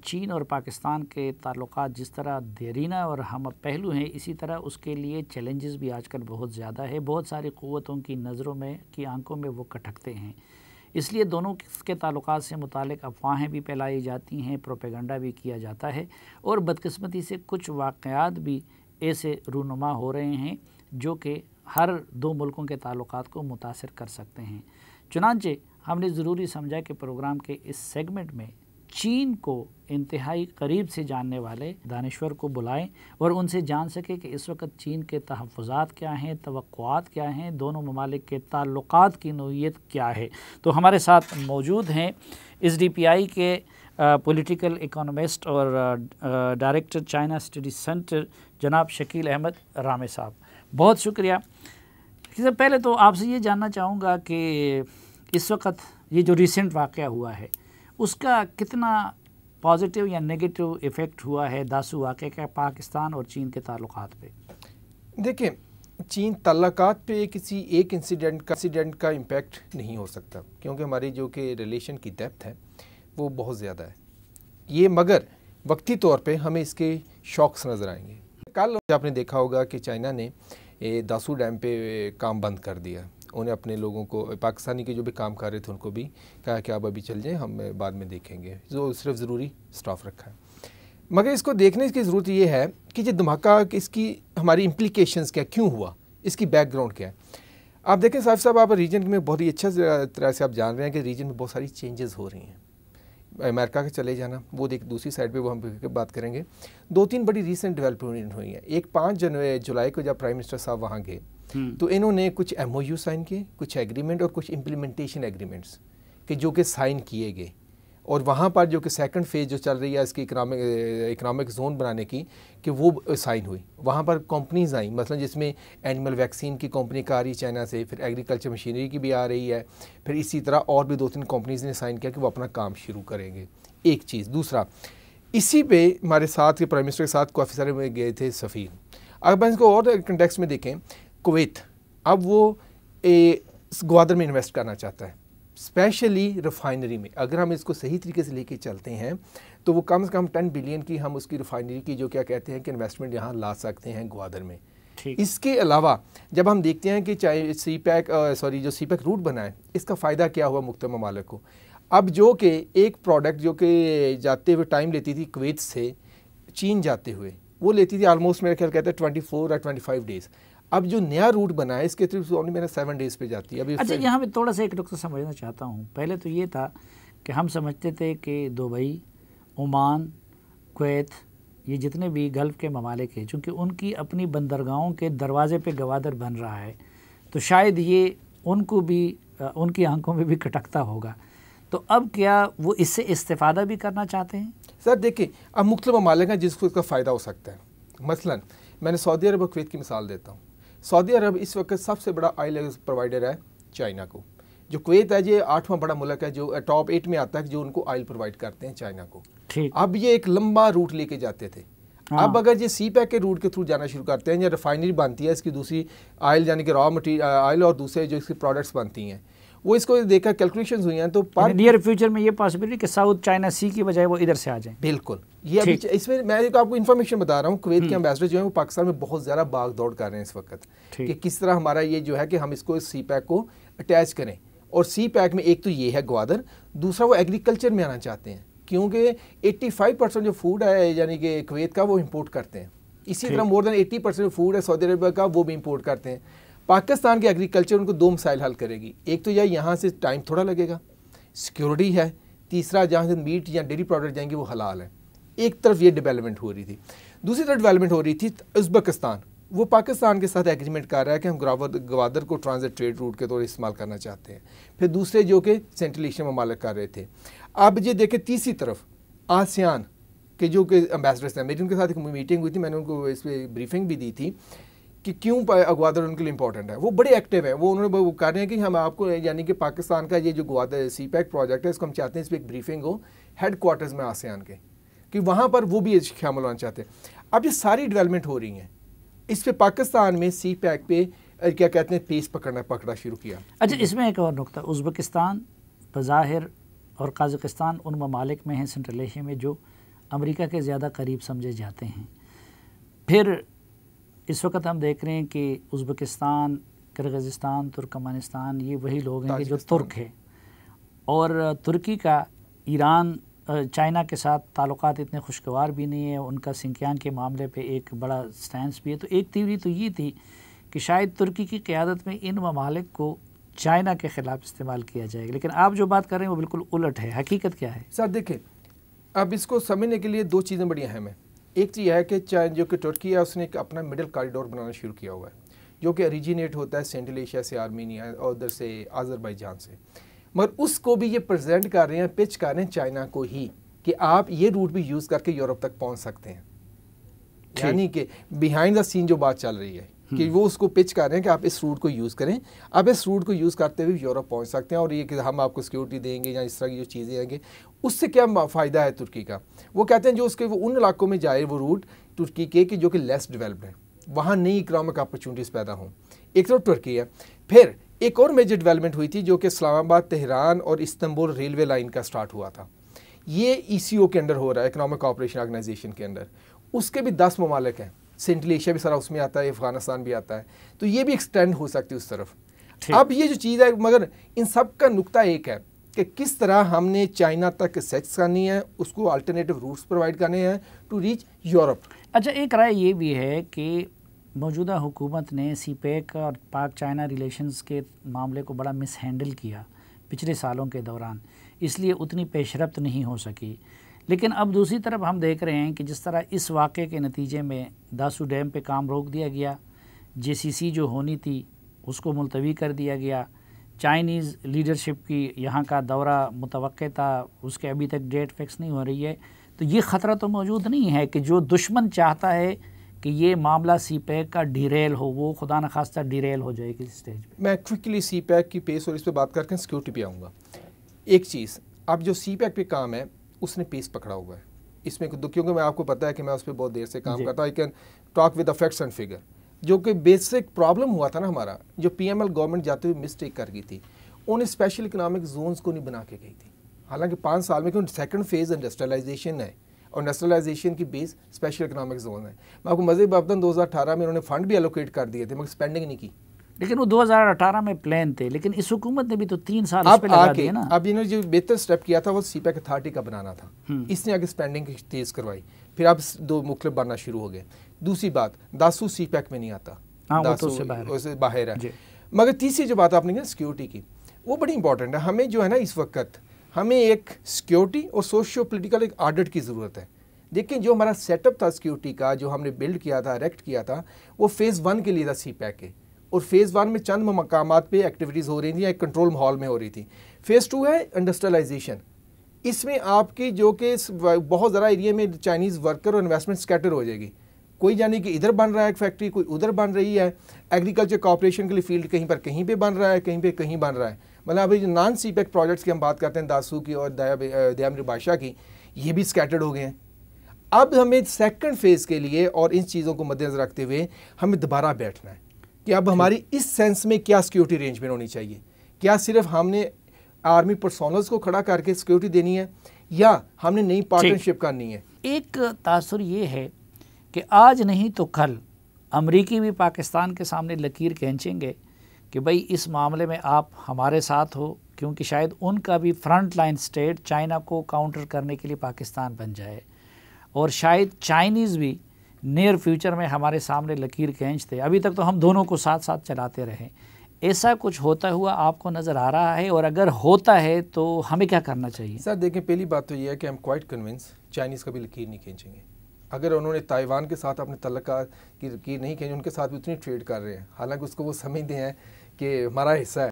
چین اور پاکستان کے تعلقات جس طرح دیرینہ اور ہم پہلو ہیں، اسی طرح اس کے لیے چیلنجز بھی آج کل بہت زیادہ ہے. بہت ساری قوتوں کی نظروں میں کی آنکھوں میں وہ کھٹکتے ہیں. اس لیے دونوں کے تعلقات سے متعلق افواہیں بھی پھیلائی جاتی ہیں، پروپیگنڈا بھی کیا جاتا ہے، اور بدقسمتی سے کچھ واقعات بھی ایسے رونما ہو رہے ہیں جو کہ ہر دو ملکوں کے تعلقات کو متاثر کر سکتے ہیں. چنانچہ ہم نے ضروری سمجھا کہ پروگرام کے اس سیگمنٹ میں چین کو انتہائی قریب سے جاننے والے دانشور کو بلائیں اور ان سے جان سکے کہ اس وقت چین کے تحفظات کیا ہیں، توقعات کیا ہیں، دونوں ممالک کے تعلقات کی نوعیت کیا ہے. تو ہمارے ساتھ موجود ہیں ایس ڈی پی آئی کے پولیٹیکل اکانومسٹ اور ڈائریکٹر چائنا اسٹڈی سینٹر جناب شکیل احمد رامے صاحب. بہت شکریہ. پہلے تو آپ سے یہ جاننا چاہوں گا کہ اس وقت یہ جو ریسنٹ واقعہ ہوا ہے اس کا کتنا پازیٹیو یا نیگیٹو ایفیکٹ ہوا ہے داسو واقعے کا پاکستان اور چین کے تعلقات پہ؟ دیکھیں، چین تعلقات پہ کسی ایک انسیڈنٹ کا امپیکٹ نہیں ہو سکتا، کیونکہ ہماری جو کہ ریلیشن کی ڈیپتھ ہے وہ بہت زیادہ ہے. یہ مگر وقتی طور پہ ہمیں اس کے شاکس نظر آئیں گے. کل آپ نے دیکھا ہوگا کہ چائنا نے داسو ڈیم پہ کام بند کر دیا. انہیں اپنے لوگوں کو، پاکستانی کے جو بھی کام کر رہے تھے ان کو بھی کہا کہ آپ ابھی چل جائیں، ہم بعد میں دیکھیں گے، جو صرف ضروری سٹاف رکھا ہے. مگر اس کو دیکھنے کی ضرورت یہ ہے کہ یہ دھماکہ اس کی ہماری امپلیکیشنز کیا، کیوں ہوا، اس کی بیک گراؤنڈ کیا ہے. آپ دیکھیں صاحب آپ ریجن میں بہت ہی اچھا طرح سے آپ جان رہے ہیں کہ ریجن میں بہت ساری چینجز ہو رہی ہیں. امریکہ کے چلے جانا، وہ دوسری سائڈ پہ وہ ہم بات کریں گے. 2-3 بڑی ریسنٹ ڈیولپمنٹ ہوئی ہیں. ایک 5 جولائی کو جب پرائم منسٹر صاحب وہاں گئے تو انہوں نے کچھ ایم او یو سائن کیے، کچھ ایگریمنٹ اور کچھ امپلیمنٹیشن ایگریمنٹس کہ جو کہ سائن کیے گئے. اور وہاں پر جو کہ سیکنڈ فیز جو چل رہی ہے اس کی اکنامک زون بنانے کی، کہ وہ سائن ہوئی. وہاں پر کمپنیز آئیں، مثلا جس میں اینیمل ویکسین کی کمپنی کا آ رہی چائنا سے، پھر ایگریکلچر مشینری کی بھی آ رہی ہے، پھر اسی طرح اور بھی 2-3 کمپنیز نے سائن کیا کہ وہ اپنا کام شروع کریں گے. ایک چیز. دوسرا، اسی پہ ہمارے ساتھ کے پرائم منسٹر کے ساتھ کافی سارے میں گئے تھے سفیر. اگر اس کو اور کنٹیکسٹ میں دیکھیں، کویت اب وہ گوادر میں انویسٹ کرنا چاہتا ہے، اسپیشلی ریفائنری میں. اگر ہم اس کو صحیح طریقے سے لے کے چلتے ہیں تو وہ کم سے کم 10 بلین کی ہم اس کی ریفائنری کی جو کیا کہتے ہیں کہ انویسٹمنٹ یہاں لا سکتے ہیں گوادر میں. اس کے علاوہ جب ہم دیکھتے ہیں کہ چاہے سی پیک روٹ بنا ہے، اس کا فائدہ کیا ہوا مختلف ممالک کو. اب جو کہ ایک پروڈکٹ جو کہ جاتے ہوئے ٹائم لیتی تھی کویت سے چین جاتے ہوئے، وہ لیتی تھی آلموسٹ میرا خیال کہتا ہے 24 یا 25 ڈیز. اب جو نیا روٹ بنا ہے اس کے تھرو اونلی میرا 7 ڈیز پہ جاتی ہے. اچھا، یہاں پہ تھوڑا سا ایک نقطہ سمجھنا چاہتا ہوں. پہلے تو یہ تھا کہ ہم سمجھتے تھے کہ دبئی، عمان، کویت، یہ جتنے بھی گلف کے ممالک ہیں، چونکہ ان کی اپنی بندرگاہوں کے دروازے پہ گوادر بن رہا ہے، تو شاید یہ ان کو بھی ان کی آنکھوں میں بھی کھٹکتا ہوگا. تو اب کیا وہ اس سے استفادہ بھی کرنا چاہتے ہیں؟ سر دیکھیں، اب مختلف ممالک ہیں جس کو اس کا فائدہ ہو سکتا ہے. مثلا میں نے سعودی عرب اور کویت کی مثال دیتا ہوں. سعودی عرب اس وقت سب سے بڑا آئل پرووائڈر ہے چائنا کو. جو کویت ہے یہ 8واں بڑا ملک ہے جو ٹاپ 8 میں آتا ہے جو ان کو آئل پرووائڈ کرتے ہیں چائنا کو. اب یہ ایک لمبا روٹ لے کے جاتے تھے. اب اگر یہ سی پیک کے روٹ کے تھرو جانا شروع کرتے ہیں، یا ریفائنری بنتی ہے اس کی دوسری آئل یعنی کہ را مٹیریل آئل اور دوسرے جو اس کی پروڈکٹس بنتی ہیں، وہ اس کو دیکھا کیلکولیشنز ہوئی ہیں تو نیئر فیوچر میں یہ پاسبلٹی کہ ساؤتھ چائنا سی کی بجائے وہ ادھر سے آ جائیں. بالکل. یہ ابھی اس میں میں آپ کو انفارمیشن بتا رہا ہوں، کویت کے امبیسڈر جو ہیں وہ پاکستان میں بہت زیادہ بھاگ دوڑ کر رہے ہیں اس وقت کہ کس طرح ہمارا یہ جو ہے کہ ہم اس کو سی پیک کو اٹیچ کریں. اور سی پیک میں ایک تو یہ ہے گوادر، دوسرا وہ ایگریکلچر میں آنا چاہتے ہیں کیونکہ 85% جو فوڈ ہے یعنی کہ کویت کا وہ امپورٹ کرتے ہیں. اسی طرح مور دین 80% فوڈ ہے سعودی عرب کا وہ بھی امپورٹ کرتے ہیں. پاکستان کے ایگریکلچر ان کو 2 مسائل حل کرے گی. ایک تو یہاں سے ٹائم تھوڑا لگے گا، سیکیورٹی ہے. تیسرا جہاں سے میٹ یا ڈیری پروڈکٹ جائیں گے وہ حلال ہے. ایک طرف یہ ڈیولپمنٹ ہو رہی تھی. دوسری طرف ڈیولپمنٹ ہو رہی تھی ازبکستان. وہ پاکستان کے ساتھ ایگریمنٹ کر رہا ہے کہ ہم گوادر کو ٹرانزٹ ٹریڈ روٹ کے طور استعمال کرنا چاہتے ہیں. پھر دوسرے جو کہ سینٹرل ایشین ممالک کر رہے تھے. اب یہ دیکھیں تیسری طرف آسیان کے جو کہ امبیسڈرس ہیں، میری ان کے ساتھ ایک میٹنگ ہوئی تھی، میں نے ان کو اس پہ بریفنگ بھی دی تھی کہ کیوں گوادر ان کے لیے امپورٹنٹ ہے. وہ بڑے ایکٹیو ہیں، وہ انہوں نے وہ کر رہے ہیں کہ ہم آپ کو یعنی کہ پاکستان کا یہ جو گوادر سی پیک پروجیکٹ ہے اس کو ہم چاہتے ہیں اس پہ ایک بریفنگ ہو ہیڈ کوارٹرز میں آسیان کے، کہ وہاں پر وہ بھی شامل ہونا چاہتے ہیں. اب یہ ساری ڈیولپمنٹ ہو رہی ہیں، اس پہ پاکستان میں سی پیک پہ کیا کہتے ہیں پیس پکڑنا شروع کیا. اچھا، اس میں ایک اور نقطہ، ازبکستان بظاہر اور قازقستان ان ممالک میں ہیں سنٹرل ایشیا میں جو امریکہ کے زیادہ قریب سمجھے جاتے ہیں. پھر اس وقت ہم دیکھ رہے ہیں کہ ازبکستان، کرغزستان، ترکمانستان یہ وہی لوگ ہیں کہ جو ترک ہے، اور ترکی کا ایران چائنا کے ساتھ تعلقات اتنے خوشگوار بھی نہیں ہیں. ان کا سنکیانگ کے معاملے پہ ایک بڑا سٹینس بھی ہے. تو ایک تھیوری تو یہ تھی کہ شاید ترکی کی قیادت میں ان ممالک کو چائنا کے خلاف استعمال کیا جائے گا، لیکن آپ جو بات کر رہے ہیں وہ بالکل الٹ ہے. حقیقت کیا ہے؟ سر دیکھیں، اب اس کو سمجھنے کے لیے دو چیزیں بڑی اہم ہیں. ایک چیز ہے کہ جو کہ ترکی ہے اس نے ایک اپنا مڈل کاریڈور بنانا شروع کیا ہوا ہے، جو کہ اوریجینیٹ ہوتا ہے سینٹرل ایشیا سے، آرمینیا اور ادھر سے آذربائیجان سے، مگر اس کو بھی یہ پریزنٹ کر رہے ہیں، پچ کر رہے ہیں چائنا کو ہی کہ آپ یہ روٹ بھی یوز کر کے یورپ تک پہنچ سکتے ہیں. یعنی کہ بیہائنڈ دا سین جو بات چل رہی ہے کہ وہ اس کو پچ کر رہے ہیں کہ آپ اس روٹ کو یوز کریں، آپ اس روٹ کو یوز کرتے ہوئے یورپ پہنچ سکتے ہیں، اور یہ کہ ہم آپ کو سیکیورٹی دیں گے یا اس طرح کی جو چیزیں آئیں گے. اس سے کیا فائدہ ہے ترکی کا؟ وہ کہتے ہیں جو اس کے وہ ان علاقوں میں جائے وہ روٹ ترکی کے کہ جو کہ لیس ڈیولپڈ ہیں، وہاں نئی اکنامک اپرچونٹیز پیدا ہوں. ایک تو ترکی ہے. پھر ایک اور میجر ڈیولپمنٹ ہوئی تھی جو کہ اسلام آباد، تہران اور استنبول ریلوے لائن کا سٹارٹ ہوا تھا. یہ ECO کے انڈر ہو رہا ہے، اکنامک کوآپریشن آرگنائزیشن کے انڈر. اس کے بھی 10 ممالک ہیں، سینٹرل ایشیا بھی سارا اس میں آتا ہے، افغانستان بھی آتا ہے، تو یہ بھی ایکسٹینڈ ہو سکتی ہے اس طرف. اب یہ جو چیز ہے، مگر ان سب کا نقطہ ایک ہے کہ کس طرح ہم نے چائنا تک سیکس کرنی ہے، اس کو الٹرنیٹیو روٹس پرووائڈ کرنے ہیں ٹو ریچ یورپ. اچھا، ایک رائے یہ بھی ہے کہ موجودہ حکومت نے سی پیک اور پاک چائنا ریلیشنز کے معاملے کو بڑا مس ہینڈل کیا پچھلے سالوں کے دوران، اس لیے اتنی پیش رفت نہیں ہو سکی. لیکن اب دوسری طرف ہم دیکھ رہے ہیں کہ جس طرح اس واقعے کے نتیجے میں داسو ڈیم پہ کام روک دیا گیا، JCC جو ہونی تھی اس کو ملتوی کر دیا گیا، چائنیز لیڈرشپ کی یہاں کا دورہ متوقع تھا، اس کے ابھی تک ڈیٹ فکس نہیں ہو رہی ہے. تو یہ خطرہ تو موجود نہیں ہے کہ جو دشمن چاہتا ہے کہ یہ معاملہ سی پیک کا ڈیریل ہو، وہ خدا نخواستہ ڈیریل ہو جائے کسی سٹیج پہ. میں کوئکلی سی پیک کی پیس اور اس پہ بات کر کے سیکیورٹی پہ آؤں گا. ایک چیز، اب جو سی پیک پہ کام ہے اس نے پیس پکڑا ہوا ہے اس میں، کیونکہ میں آپ کو پتا ہے کہ میں اس پہ بہت دیر سے کام کرتا ہوں. I can talk with the facts and figure. جو کہ بیسک پرابلم ہوا تھا نا ہمارا، جو PML گورنمنٹ جاتے ہوئے مسٹیک کر گئی تھی، انہوں نے اسپیشل اکنامک زونز کو نہیں بنا کے گئی تھی. حالانکہ 5 سال میں سیکنڈ فیز انڈسٹریلائزیشن ہے، اور انڈسٹریلائزیشن کی بیس اسپیشل اکنامک زون ہے. میں آپ کو مزید بتاؤں 2018 میں انہوں نے فنڈ بھی الوکیٹ کر دیے تھے، مگر اسپینڈنگ نہیں کی. لیکن وہ 2018 میں پلان تھے، لیکن اس حکومت نے بھی تو 3 سال اس پہ لگا دیے نا. اب انہوں نے جو بہتر سٹیپ کیا تھا وہ سی پیک اتھارٹی کا بنانا تھا. اس نے آگے اسپینڈنگ کی تیز کروائی، پھر اب 2 مختلف بننا شروع ہو گئے. دوسری بات، داسو سی پیک میں نہیں آتا، داسو سے باہر ہے. مگر تیسری جو بات آپ نے کہا سیکیورٹی کی، وہ بڑی امپورٹنٹ ہے. ہمیں جو ہے نا اس وقت ہمیں ایک سیکیورٹی اور سوشیو پولیٹیکل ایک آڈٹ کی ضرورت ہے. دیکھیں جو ہمارا سیٹ اپ تھا سیکیورٹی کا، جو ہم نے بلڈ کیا تھا، اریکٹ کیا تھا، وہ فیز 1 کے لیے تھا سی پیک کے، اور فیز 1 میں چند مقامات پہ ایکٹیویٹیز ہو رہی تھیں، ایک کنٹرول ماحول میں ہو رہی تھی. فیز 2 ہے انڈسٹریلائزیشن. اس میں آپ کی جو کہ بہت ذرا ایریا میں چائنیز ورکر اور انویسٹمنٹ اسکیٹر ہو جائے گی. کوئی جانے کہ ادھر بن رہا ہے ایک فیکٹری، کوئی ادھر بن رہی ہے. ایگریکلچر کوآپریشن کے لیے فیلڈ کہیں پر کہیں پہ بن رہا ہے، کہیں پہ کہیں بن رہا ہے. مطلب ابھی جو نان سی پیک پروجیکٹس کی ہم بات کرتے ہیں، داسو کی اور دیام بادشاہ کی، یہ بھی اسکیٹرڈ ہو گئے ہیں. اب ہمیں سیکنڈ فیز کے لیے اور ان چیزوں کو مد نظر رکھتے ہوئے ہمیں دوبارہ بیٹھنا ہے کہ اب ہماری اس سینس میں کیا سیکیورٹی ارینجمنٹ ہونی چاہیے. کیا صرف ہم نے آرمی پرسونلز کو کھڑا کر کے سیکیورٹی دینی ہے، یا ہم نے نئی پارٹنرشپ کرنی ہے؟ ایک تاثر یہ ہے کہ آج نہیں تو کل امریکی بھی پاکستان کے سامنے لکیر کھینچیں گے کہ بھائی اس معاملے میں آپ ہمارے ساتھ ہو، کیونکہ شاید ان کا بھی فرنٹ لائن سٹیٹ چائنا کو کاؤنٹر کرنے کے لیے پاکستان بن جائے، اور شاید چائنیز بھی نیئر فیوچر میں ہمارے سامنے لکیر کھینچتے. ابھی تک تو ہم دونوں کو ساتھ ساتھ چلاتے رہے. ایسا کچھ ہوتا ہوا آپ کو نظر آ رہا ہے؟ اور اگر ہوتا ہے تو ہمیں کیا کرنا چاہیے؟ سر دیکھیں، پہلی بات تو یہ ہے کہ ہم کوائٹ کنونس چائنیز کا بھی لکیر نہیں کھینچیں گے. اگر انہوں نے تائیوان کے ساتھ اپنے تعلقات کی لکیر نہیں کھینچی، ان کے ساتھ بھی اتنی ٹریڈ کر رہے ہیں، حالانکہ اس کو وہ سمجھتے ہیں کہ ہمارا حصہ ہے.